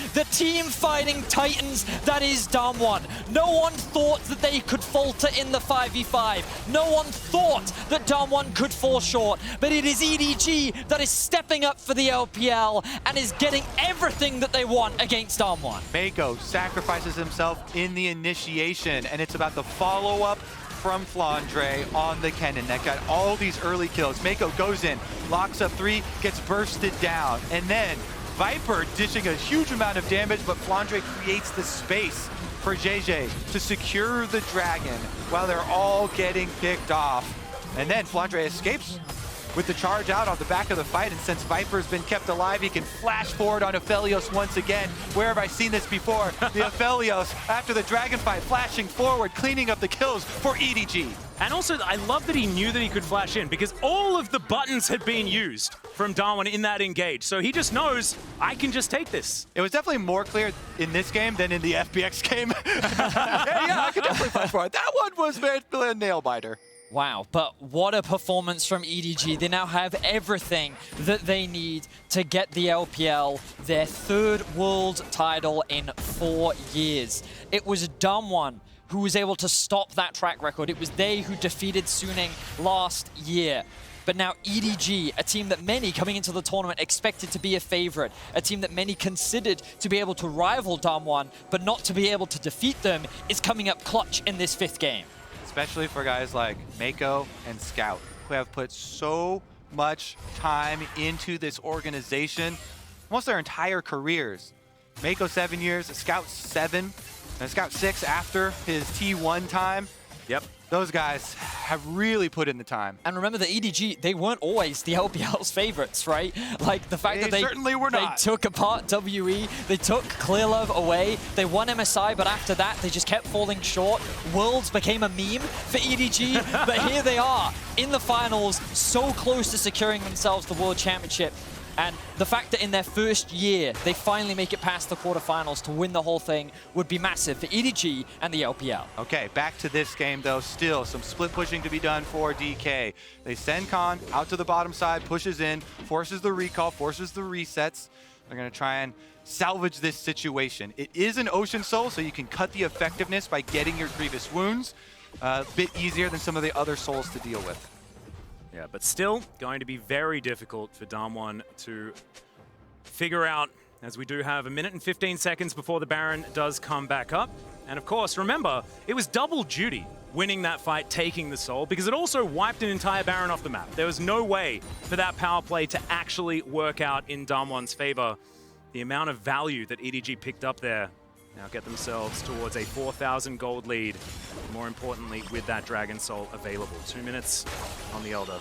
titans that is Damwon. No one thought that they could falter in the 5v5. No one thought that Damwon could fall short, but it is EDG that is stepping up for the LPL and is getting everything that they want against Damwon. Mako sacrifices himself in the initiation, and it's about the follow-up from Flandre on the Kennen that got all these early kills. Mako goes in, locks up 3, gets bursted down, and then Viper dishing a huge amount of damage, but Flandre creates the space for JJ to secure the dragon while they're all getting picked off. And then Flandre escapes with the charge out on the back of the fight, and since Viper's been kept alive, he can flash forward on Aphelios once again. Where have I seen this before? The Aphelios, after the dragon fight, flashing forward, cleaning up the kills for EDG. And also, I love that he knew that he could flash in because all of the buttons had been used from Damwon in that engage. So he just knows, I can just take this. It was definitely more clear in this game than in the FBX game. yeah, I could definitely fight for it. That one was a nail biter. Wow, but what a performance from EDG. They now have everything that they need to get the LPL their 3rd world title in 4 years. It was Damwon who was able to stop that track record. It was they who defeated Suning last year. But now EDG, a team that many coming into the tournament expected to be a favorite, a team that many considered to be able to rival Damwon, but not to be able to defeat them, is coming up clutch in this 5th game. Especially for guys like Mako and Scout, who have put so much time into this organization, almost their entire careers. Mako 7 years, Scout 7, and Scout 6 after his T1 time. Yep. Those guys have really put in the time. And remember, the EDG, they weren't always the LPL's favorites, right? Like, the fact that they certainly were not. They took apart WE, they took Clearlove away, they won MSI, but after that, they just kept falling short. Worlds became a meme for EDG, but here they are, in the finals, so close to securing themselves the World Championship. And the fact that in their first year, they finally make it past the quarterfinals to win the whole thing would be massive for EDG and the LPL. Okay, back to this game though, still some split pushing to be done for DK. They send Khan out to the bottom side, pushes in, forces the recall, forces the resets. They're gonna try and salvage this situation. It is an Ocean Soul, so you can cut the effectiveness by getting your Grievous Wounds. A bit easier than some of the other souls to deal with. Yeah, but still going to be very difficult for Damwon to figure out, as we do have 1 minute and 15 seconds before the Baron does come back up. And of course, remember, it was double duty winning that fight, taking the soul, because it also wiped an entire Baron off the map. There was no way for that power play to actually work out in Damwon's favor. The amount of value that EDG picked up there now get themselves towards a 4,000 gold lead. More importantly, with that Dragon Soul available. 2 minutes on the Elder.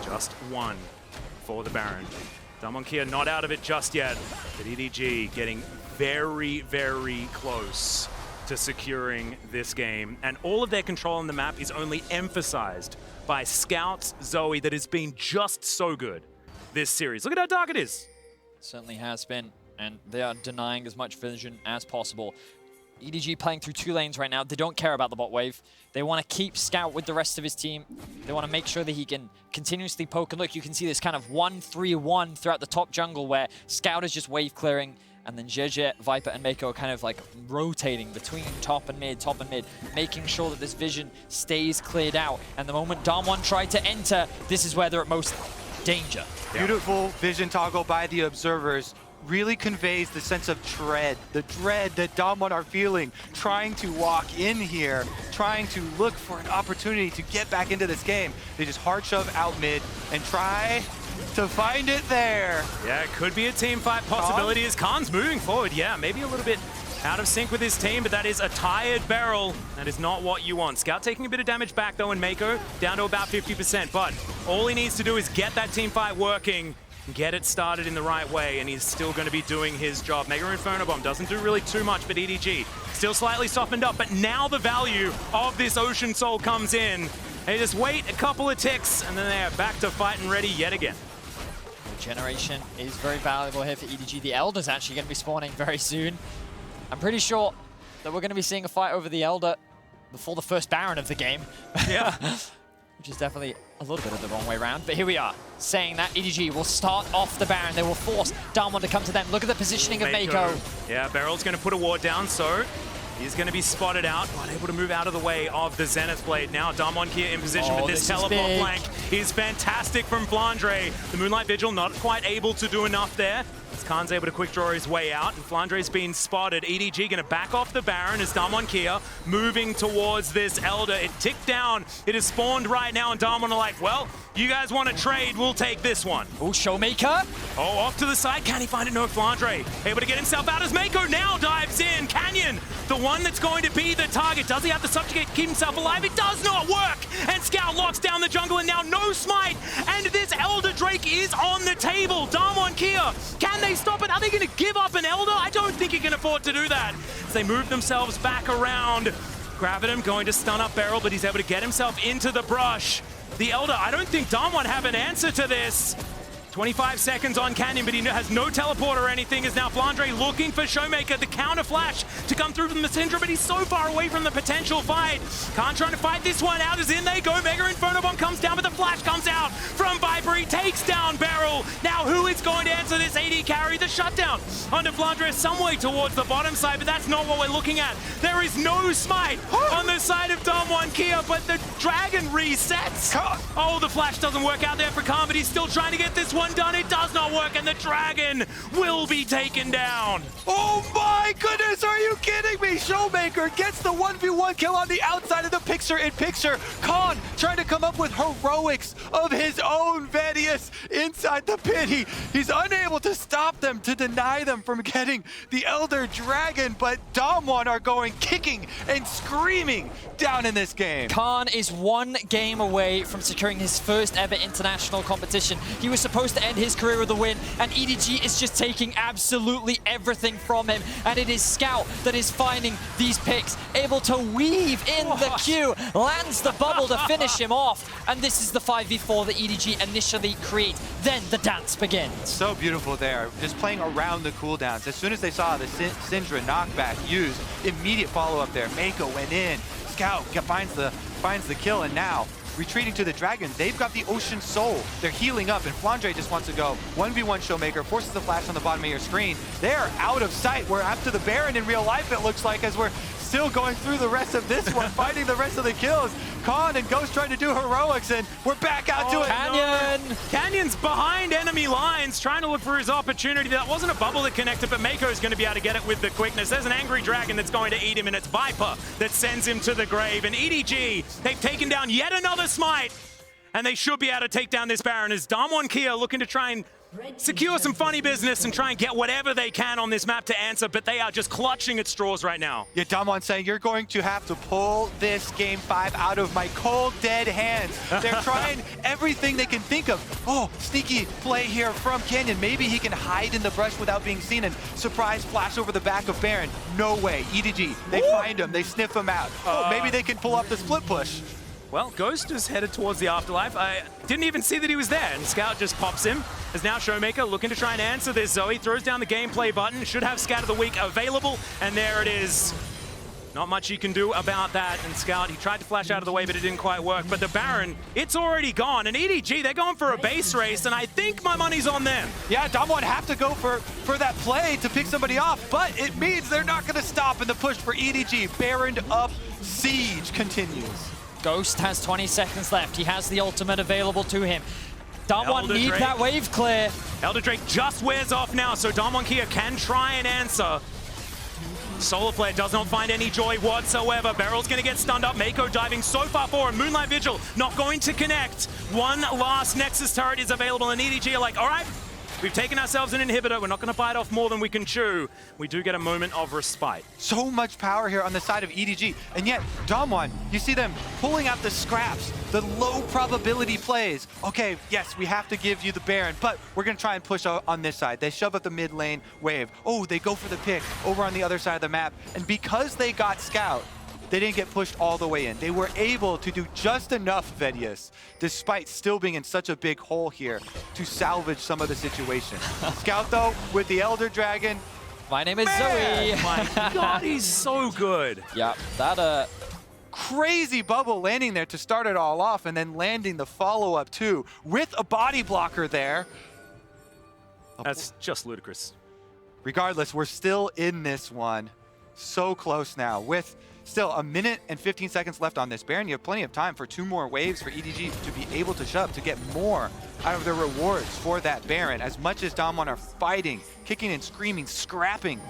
Just 1 for the Baron. Damwon Kia not out of it just yet, but EDG getting very, very close to securing this game. And all of their control on the map is only emphasized by Scout's Zoe that has been just so good this series. Look at how dark it is. Certainly has been. And they are denying as much vision as possible. EDG playing through 2 lanes right now. They don't care about the bot wave. They want to keep Scout with the rest of his team. They want to make sure that he can continuously poke. And look, you can see this kind of 1-3-1 throughout the top jungle where Scout is just wave clearing. And then Jeje, Viper, and Mako are kind of like rotating between top and mid, making sure that this vision stays cleared out. And the moment Damwon tried to enter, this is where they're at most danger. Beautiful vision toggle by the observers. Really conveys the sense of dread, the dread that Damwon are feeling, trying to walk in here, trying to look for an opportunity to get back into this game. They just hard shove out mid and try to find it there. Yeah, it could be a team fight possibility as Khan's moving forward. Yeah, maybe a little bit out of sync with his team, but that is a tired Beryl. That is not what you want. Scout taking a bit of damage back though, and Mako down to about 50%, but all he needs to do is get that team fight working, get it started in the right way, and he's still going to be doing his job. Mega Inferno Bomb doesn't do really too much, but EDG still slightly softened up, but now the value of this Ocean Soul comes in. They just wait a couple of ticks, and then they're back to fighting ready yet again. Generation is very valuable here for EDG. The Elder's actually going to be spawning very soon. I'm pretty sure that we're going to be seeing a fight over the Elder before the first Baron of the game. Yeah. Which is definitely a little bit of the wrong way around. But here we are, saying that EDG will start off the Baron. They will force Damwon to come to them. Look at the positioning of Mako. Yeah, Beryl's going to put a ward down, so he's going to be spotted out, but able to move out of the way of the Zenith Blade. Now Damwon Kia in position, but this teleport flank is fantastic from Flandre. The Moonlight Vigil not quite able to do enough there. As Khan's able to quick draw his way out, and Flandre's been spotted. EDG going to back off the Baron as Damwon Kia moving towards this Elder. It ticked down. It is spawned right now, and Damwon are like, well, you guys want to trade, we'll take this one. Oh, Showmaker. Oh, off to the side. Can he find it? No, Flandre able to get himself out as Mako now dives in. Canyon, the one that's going to be the target. Does he have the subjugate to keep himself alive? It does not work. And Scout locks down the jungle, and now no smite. And this Elder Drake is on the table. Damwon Kia, can they stop it? Are they going to give up an Elder? I don't think he can afford to do that. As they move themselves back around. Gravitum going to stun up Beryl, but he's able to get himself into the brush. The Elder, I don't think Damwon have an answer to this. 25 seconds on Canyon, but he has no teleport or anything. Is now Flandre looking for Showmaker, the counter flash to come through from the Syndra, but he's so far away from the potential fight. Khan trying to fight this one out as in they go. Mega Inferno Bomb comes down, but the flash comes out from Viper. He takes down Beryl. Now who is going to answer this AD carry? The shutdown onto Flandre some way towards the bottom side, but that's not what we're looking at. There is no smite on the side of Damwon Kia, but the dragon resets. Oh, the flash doesn't work out there for Khan, but he's still trying to get this one done. It does not work, and the dragon will be taken down. Oh my goodness, are you kidding me? Showmaker gets the 1v1 kill on the outside of the picture-in-picture. Khan trying to come up with heroics of his own. Vedius inside the pit. He's unable to stop them, to deny them from getting the Elder Dragon, but Damwon are going kicking and screaming down in this game. Khan is one game away from securing his first ever international competition. He was supposed to end his career with a win, and EDG is just taking absolutely everything from him. And it is Scout that is finding these picks, able to weave in the queue, lands the bubble to finish him off. And this is the 5v4 that EDG initially create. Then the dance begins. So beautiful there, just playing around the cooldowns. As soon as they saw the Syndra knockback used, immediate follow-up there. Mako went in, Scout finds the kill, and now retreating to the dragon. They've got the Ocean Soul. They're healing up, and Flandre just wants to go 1v1 Showmaker, forces the flash on the bottom of your screen. They're out of sight. We're after the Baron in real life, it looks like, as we're still going through the rest of this one, finding the rest of the kills. Khan and Ghost trying to do heroics, and we're back out to it. Canyon! No. Canyon's behind enemy lines, trying to look for his opportunity. That wasn't a bubble that connected, but Mako's going to be able to get it with the quickness. There's an angry dragon that's going to eat him, and it's Viper that sends him to the grave. And EDG, they've taken down yet another smite, and they should be able to take down this Baron as Damwon Kia looking to try and secure some funny business and try and get whatever they can on this map to answer, but they are just clutching at straws right now. Yeah, Damwon saying, you're going to have to pull this Game 5 out of my cold, dead hands. They're trying everything they can think of. Oh, sneaky play here from Canyon. Maybe he can hide in the brush without being seen, and surprise flash over the back of Baron. No way. EDG, they find him, they sniff him out. Oh, maybe they can pull off the split push. Well, Ghost is headed towards the afterlife. I didn't even see that he was there, and Scout just pops him. As now Showmaker looking to try and answer this. Zoe throws down the gameplay button, should have Scat of the Week available, and there it is. Not much he can do about that, and Scout, he tried to flash out of the way, but it didn't quite work. But the Baron, it's already gone, and EDG, they're going for a base race, and I think my money's on them. Yeah, Damwon have to go for that play to pick somebody off, but it means they're not going to stop in the push for EDG. Baron up, siege continues. Ghost has 20 seconds left. He has the ultimate available to him. Damwon need that wave clear. Elder Drake just wears off now, so Damwon Kia can try and answer. Solar Flare does not find any joy whatsoever. Beryl's going to get stunned up. Mako diving so far forward. Moonlight Vigil not going to connect. One last Nexus turret is available, and EDG are like, all right, we've taken ourselves an inhibitor. We're not going to bite off more than we can chew. We do get a moment of respite. So much power here on the side of EDG. And yet, Damwon, you see them pulling out the scraps, the low probability plays. Okay, yes, we have to give you the Baron, but we're going to try and push on this side. They shove up the mid lane wave. Oh, they go for the pick over on the other side of the map. And because they got Scout, they didn't get pushed all the way in. They were able to do just enough, Vedius, despite still being in such a big hole here, to salvage some of the situation. Scout, though, with the Elder Dragon. My name is Zoe. My God, he's so good. Yeah, that crazy bubble landing there to start it all off, and then landing the follow-up, too, with a body blocker there. That's just ludicrous. Regardless, we're still in this one. So close now, with still 1 minute and 15 seconds left on this Baron. You have plenty of time for 2 more waves for EDG to be able to shove, to get more out of the rewards for that Baron. As much as Damwon are fighting, kicking and screaming, scrapping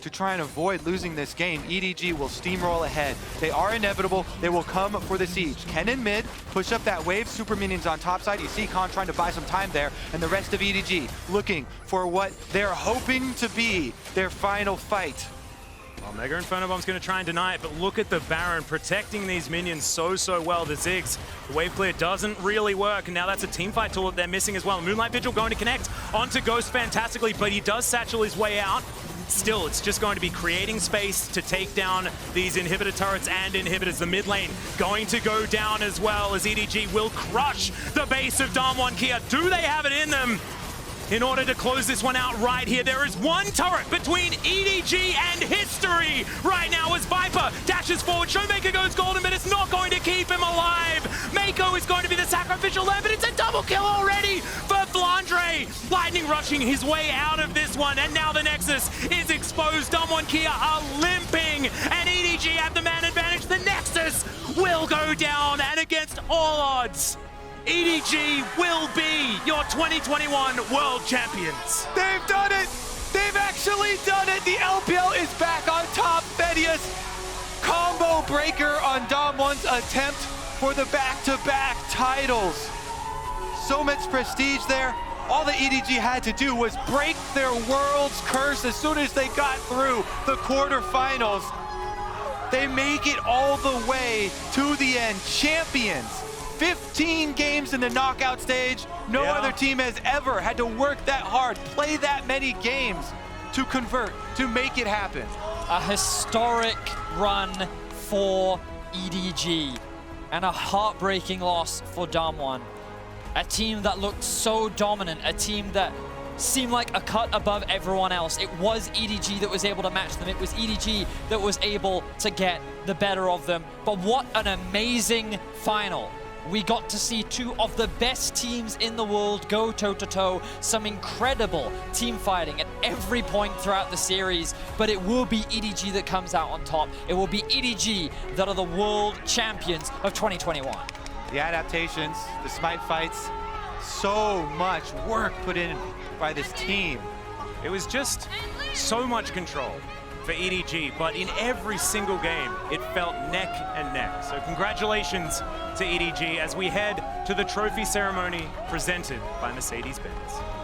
to try and avoid losing this game, EDG will steamroll ahead. They are inevitable. They will come for the siege. Ken in mid, push up that wave. Super minions on top side. You see Khan trying to buy some time there, and the rest of EDG looking for what they're hoping to be their final fight. Well, Mega Inferno Bomb's going to try and deny it, but look at the Baron protecting these minions so well. The Ziggs, the wave clear doesn't really work, and now that's a teamfight tool that they're missing as well. Moonlight Vigil going to connect onto Ghost fantastically, but he does satchel his way out. Still, it's just going to be creating space to take down these inhibitor turrets and inhibitors. The mid lane going to go down as well, as EDG will crush the base of Damwon Kia. Do they have it in them? in order to close this one out right here. There is one turret between EDG and history right now as Viper dashes forward. Showmaker goes golden, but it's not going to keep him alive. Mako is going to be the sacrificial lamb, but it's a double kill already for Flandre. Lightning rushing his way out of this one, and now the Nexus is exposed. Damwon Kia are limping, and EDG have the man advantage. The Nexus will go down, and against all odds, EDG will be your 2021 World Champions. They've done it! They've actually done it! The LPL is back on top. Fedius, combo breaker on Damwon's attempt for the back-to-back titles. So much prestige there. All the EDG had to do was break their world's curse as soon as they got through the quarterfinals. They make it all the way to the end. Champions. 15 games in the knockout stage. No other team has ever had to work that hard, play that many games to convert, to make it happen. A historic run for EDG and a heartbreaking loss for Damwon. A team that looked so dominant, a team that seemed like a cut above everyone else. It was EDG that was able to match them. It was EDG that was able to get the better of them. But what an amazing final. We got to see two of the best teams in the world go toe-to-toe. Some incredible team fighting at every point throughout the series, but it will be EDG that comes out on top. It will be EDG that are the world champions of 2021. The adaptations, the Smite fights, so much work put in by this team. It was just so much control for EDG, but in every single game, it felt neck and neck. So congratulations to EDG as we head to the trophy ceremony presented by Mercedes-Benz.